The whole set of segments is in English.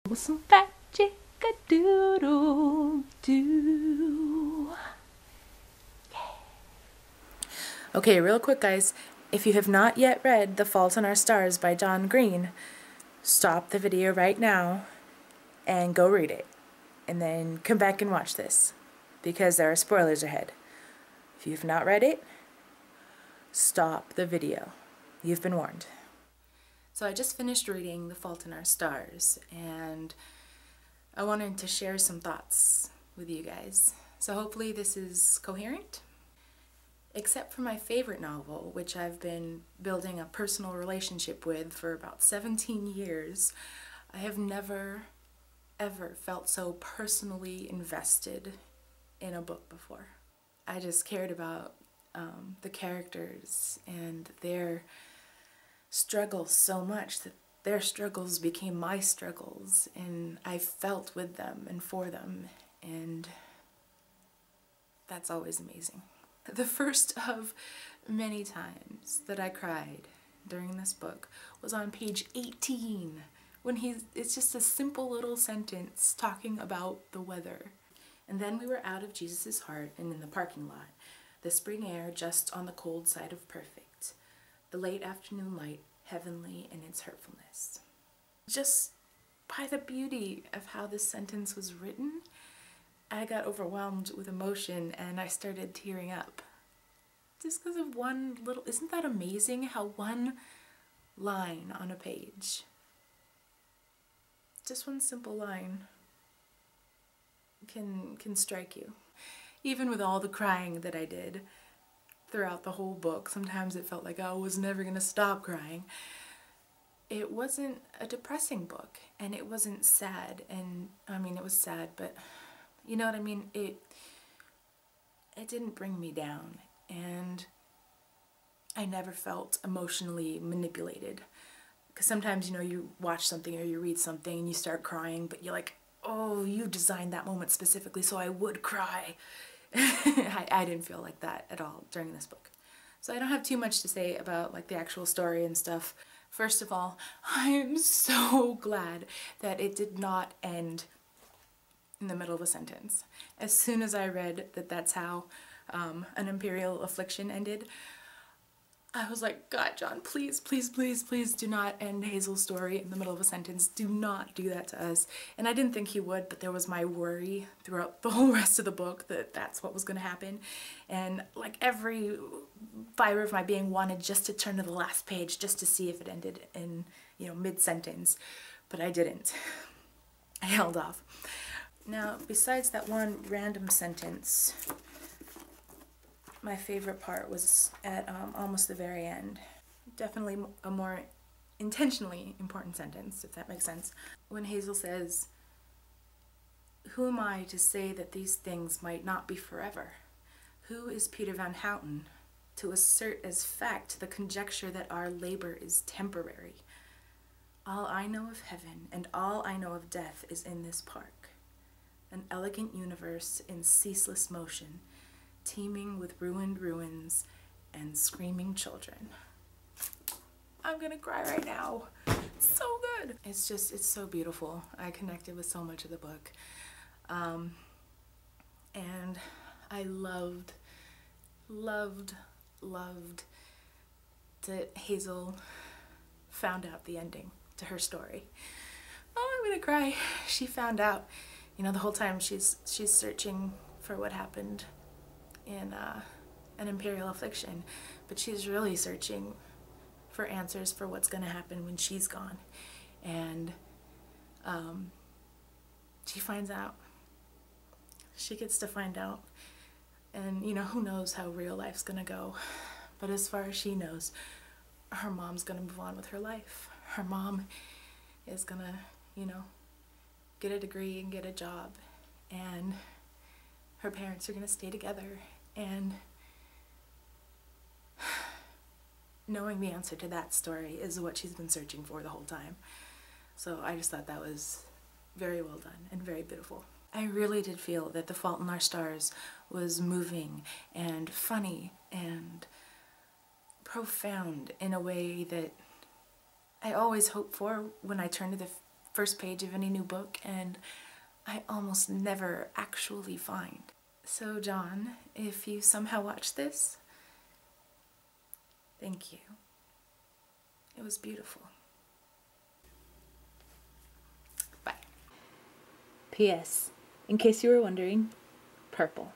With some fat chick-a-doodle-doo. Okay, real quick guys, if you have not yet read The Fault in Our Stars by John Green, stop the video right now and go read it. And then come back and watch this, because there are spoilers ahead. If you have not read it, stop the video. You've been warned. So I just finished reading The Fault in Our Stars, and I wanted to share some thoughts with you guys. So hopefully this is coherent. Except for my favorite novel, which I've been building a personal relationship with for about 17 years, I have never, ever felt so personally invested in a book before. I just cared about the characters and their struggles so much that their struggles became my struggles, and I felt with them and for them, and that's always amazing. The first of many times that I cried during this book was on page 18, when it's just a simple little sentence talking about the weather. And then we were out of Jesus' heart and in the parking lot, the spring air just on the cold side of perfect, the late afternoon light heavenly in its hurtfulness. Just by the beauty of how this sentence was written, I got overwhelmed with emotion and I started tearing up. Just because of one little, isn't that amazing how one line on a page, just one simple line, can strike you. Even with all the crying that I did throughout the whole book, sometimes it felt like I was never gonna stop crying. It wasn't a depressing book, and it wasn't sad, and I mean it was sad, but you know what I mean? It didn't bring me down, and I never felt emotionally manipulated. Because sometimes, you know, you watch something or you read something and you start crying, but you're like, oh, you designed that moment specifically so I would cry. I didn't feel like that at all during this book. So I don't have too much to say about like the actual story and stuff. First of all, I am so glad that it did not end in the middle of a sentence. As soon as I read that that's how an imperial affliction ended, I was like, God, John, please, please, please, please do not end Hazel's story in the middle of a sentence. Do not do that to us. And I didn't think he would, but there was my worry throughout the whole rest of the book that that's what was going to happen. And like every fiber of my being wanted just to turn to the last page just to see if it ended in, you know, mid-sentence. But I didn't. I held off. Now, besides that one random sentence, my favorite part was at almost the very end. Definitely a more intentionally important sentence, if that makes sense. When Hazel says, "Who am I to say that these things might not be forever? Who is Peter Van Houten to assert as fact the conjecture that our labor is temporary? All I know of heaven and all I know of death is in this park, an elegant universe in ceaseless motion, teeming with ruined ruins and screaming children." I'm gonna cry right now. It's so good. It's so beautiful. I connected with so much of the book. And I loved that Hazel found out the ending to her story. Oh, I'm gonna cry. She found out, you know, the whole time she's searching for what happened in an imperial affliction, but she's really searching for answers for what's going to happen when she's gone. And she finds out. She gets to find out. And, you know, who knows how real life's going to go. But as far as she knows, her mom's going to move on with her life. Her mom is going to, you know, get a degree and get a job. And her parents are going to stay together. And knowing the answer to that story is what she's been searching for the whole time. So I just thought that was very well done and very beautiful. I really did feel that The Fault in Our Stars was moving and funny and profound in a way that I always hope for when I turn to the first page of any new book, and I almost never actually find. So John, if you somehow watch this, thank you. It was beautiful. Bye. P.S. In case you were wondering, purple.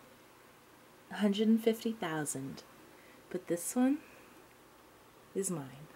150,000. But this one is mine.